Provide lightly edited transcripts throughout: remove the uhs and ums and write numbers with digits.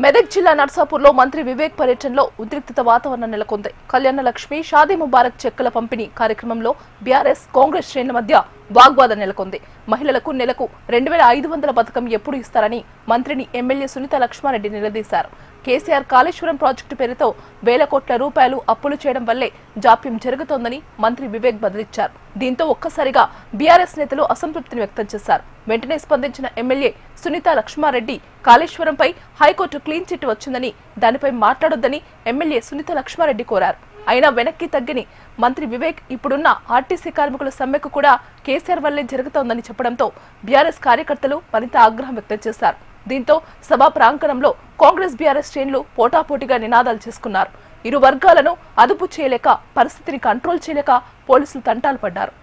మెదక్ జిల్లా నర్సాపూర్లో మంత్రి వివేక్ పర్యటనలో ఉద్రిక్తత వాతావరణం నెలకొంది. కళ్యాణ లక్ష్మి షాదీ ముబారక్ చెక్కుల పంపిణీ కార్యక్రమంలో బీఆర్ఎస్ కాంగ్రెస్ శ్రేణుల మధ్య వాగ్వాదం నెలకొంది. మహిళలకు నెలకు 2500 పథకం ఎప్పుడు ఇస్తారని మంత్రిని ఎమ్మెల్యే సునీత లక్ష్మారెడ్డి నిలదీశారు. కేసీఆర్ కాళేశ్వరం ప్రాజెక్టు పేరుతో వేల కోట్ల రూపాయలు అప్పులు చేయడం వల్లే జాప్యం జరుగుతోందని మంత్రి వివేక్ బదిలిచ్చారు. దీంతో ఒక్కసారిగా బీఆర్ఎస్ నేతలు అసంతృప్తిని వ్యక్తం చేశారు. వెంటనే స్పందించిన ఎమ్మెల్యే సునీత లక్ష్మారెడ్డి కాళేశ్వరంపై హైకోర్టు క్లీన్ చిట్ వచ్చిందని దానిపై మాట్లాడొద్దని ఎమ్మెల్యే సునీత లక్ష్మారెడ్డి కోరారు. అయినా వెనక్కి తగ్గని మంత్రి వివేక్ ఇప్పుడున్న ఆర్టీసీ కార్మికుల సమ్మెకు కూడా కేసీఆర్ వల్లే జరుగుతోందని చెప్పడంతో బీఆర్ఎస్ కార్యకర్తలు మరింత ఆగ్రహం వ్యక్తం చేశారు. దీంతో సభా ప్రాంగణంలో కాంగ్రెస్ బీఆర్ఎస్ శ్రేణులు పోటాపోటీగా నినాదాలు చేసుకున్నారు. ఇరు వర్గాలను అదుపు చేయలేక పరిస్థితిని కంట్రోల్ చేయలేక పోలీసులు తంటాలు పడ్డారు.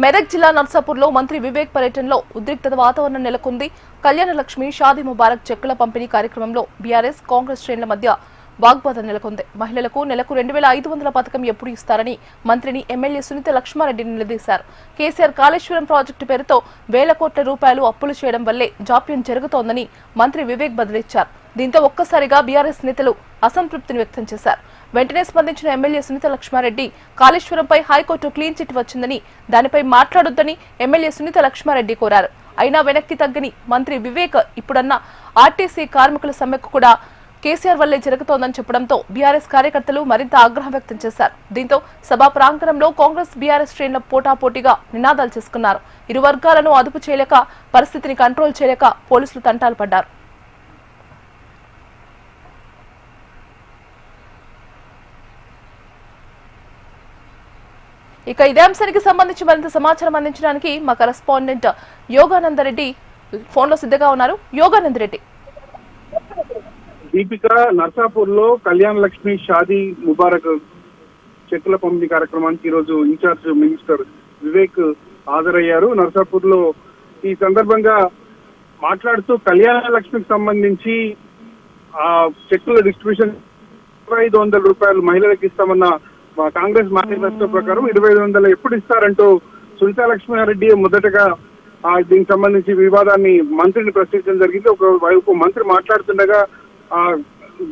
మెదక్ జిల్లా నర్సాపూర్లో మంత్రి వివేక్ పర్యటనలో ఉద్రిక్తత వాతావరణం నెలకొంది. కళ్యాణ లక్ష్మి షాదీ ముబారక్ చెక్కుల పంపిణీ కార్యక్రమంలో బీఆర్ఎస్ కాంగ్రెస్ శ్రేణుల మధ్య వాగ్వాదం నెలకొంది. మహిళలకు నెలకు 2500 పథకం ఎప్పుడు ఇస్తారని మంత్రిని ఎమ్మెల్యే సునీత లక్ష్మారెడ్డి నిలదీశారు. కేసీఆర్ కాళేశ్వరం ప్రాజెక్టు పేరుతో వేల కోట్ల రూపాయలు అప్పులు చేయడం వల్లే జాప్యం జరుగుతోందని మంత్రి వివేక్ బదిలిచ్చారు. దీంతో ఒక్కసారిగా బీఆర్ఎస్ నేతలు అసంతృప్తిని వ్యక్తం చేశారు. వెంటనే స్పందించిన ఎమ్మెల్యే సునీత లక్ష్మారెడ్డి కాళేశ్వరంపై హైకోర్టు క్లీన్ చిట్ వచ్చిందని దానిపై మాట్లాడొద్దని ఎమ్మెల్యే సునీత లక్ష్మారెడ్డి కోరారు. అయినా వెనక్కి తగ్గని మంత్రి వివేక్ ఇప్పుడన్న ఆర్టీసీ కార్మికుల సమ్మెకు కూడా కేసీఆర్ వల్లే జరుగుతోందని చెప్పడంతో బీఆర్ఎస్ కార్యకర్తలు మరింత ఆగ్రహం వ్యక్తం చేశారు. దీంతో సభా ప్రాంగణంలో కాంగ్రెస్ బీఆర్ఎస్ శ్రేణుల పోటాపోటీగా నినాదాలు చేసుకున్నారు. ఇరు వర్గాలను అదుపు చేయలేక పరిస్థితిని కంట్రోల్ చేయలేక పోలీసులు తంటాలు పడ్డారు. ఇక ఇదే అంశానికి సంబంధించి మరింత సమాచారం అందించడానికి మా కరెస్పాండెంట్ యోగానందరెడ్డి ఫోన్లో సిద్ధంగా ఉన్నారు. యోగానందరెడ్డి. దీపిక, నర్సాపూర్ లో కళ్యాణ లక్ష్మి షాదీ ముబారక్ చెక్కుల పంపిణీ కార్యక్రమానికి ఈరోజు ఇన్ఛార్జ్ మినిస్టర్ వివేక్ హాజరయ్యారు. నర్సాపూర్ లో ఈ సందర్భంగా మాట్లాడుతూ కళ్యాణ లక్ష్మికి సంబంధించి ఆ చెక్కుల డిస్ట్రిబ్యూషన్ 2500 రూపాయలు మహిళలకు ఇస్తామన్న కాంగ్రెస్ మేనిఫెస్టో ప్రకారం 2500 ఎప్పుడు ఇస్తారంటూ సునీత లక్ష్మారెడ్డి మొదటగా దీనికి సంబంధించి వివాదాన్ని మంత్రిని ప్రశ్నించడం జరిగింది. ఒకవైపు మంత్రి మాట్లాడుతుండగా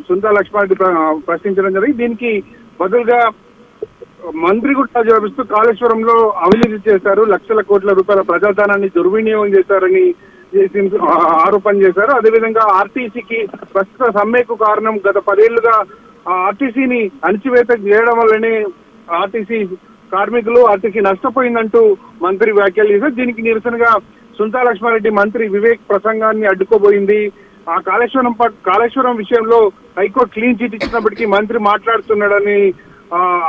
సునీత లక్ష్మారెడ్డి ప్రశ్నించడం జరిగింది. దీనికి బదులుగా మంత్రి కూడా జవాబిస్తూ కాళేశ్వరంలో అవినీతి చేశారు, లక్షల కోట్ల రూపాయల ప్రజాధనాన్ని దుర్వినియోగం చేశారని ఆరోపణ చేశారు. అదేవిధంగా ఆర్టీసీకి ప్రస్తుత సమ్మెకు కారణం గత 10 ఏళ్లుగా ఆర్టీసీని అణిచివేత చేయడం వల్లనే ఆర్టీసీ కార్మికులు ఆర్టీసీ నష్టపోయిందంటూ మంత్రి వ్యాఖ్యలు చేశారు. దీనికి నిరసనగా సునీత లక్ష్మారెడ్డి మంత్రి వివేక్ ప్రసంగాన్ని అడ్డుకోబోయింది. ఆ కాళేశ్వరం విషయంలో హైకోర్టు క్లీన్ చిట్ ఇచ్చినప్పటికీ మంత్రి మాట్లాడుతున్నాడని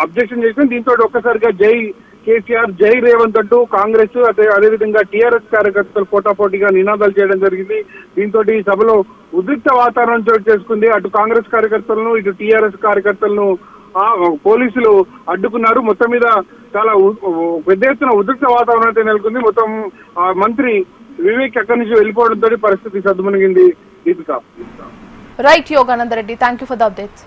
అబ్జెక్షన్ చేసింది. దీంతో ఒక్కసారిగా జై కేసీఆర్, జై రేవంత్ అంటూ కాంగ్రెస్ అదేవిధంగా టీఆర్ఎస్ కార్యకర్తలు పోటాపోటీగా నినాదాలు చేయడం జరిగింది. దీంతో ఈ సభలో ఉద్రిక్త వాతావరణం చోటు చేసుకుంది. అటు కాంగ్రెస్ కార్యకర్తలను ఇటు టీఆర్ఎస్ కార్యకర్తలను పోలీసులు అడ్డుకున్నారు. మొత్తం మీద చాలా పెద్ద ఎత్తున ఉద్రిక్త వాతావరణం అయితే నెలకొంది. మొత్తం మంత్రి వివేక్ ఎక్కడి నుంచి వెళ్ళిపోవడంతో పరిస్థితి సద్దుమణిగింది. Deepika. Right Yogananda Reddy, thank you for the updates.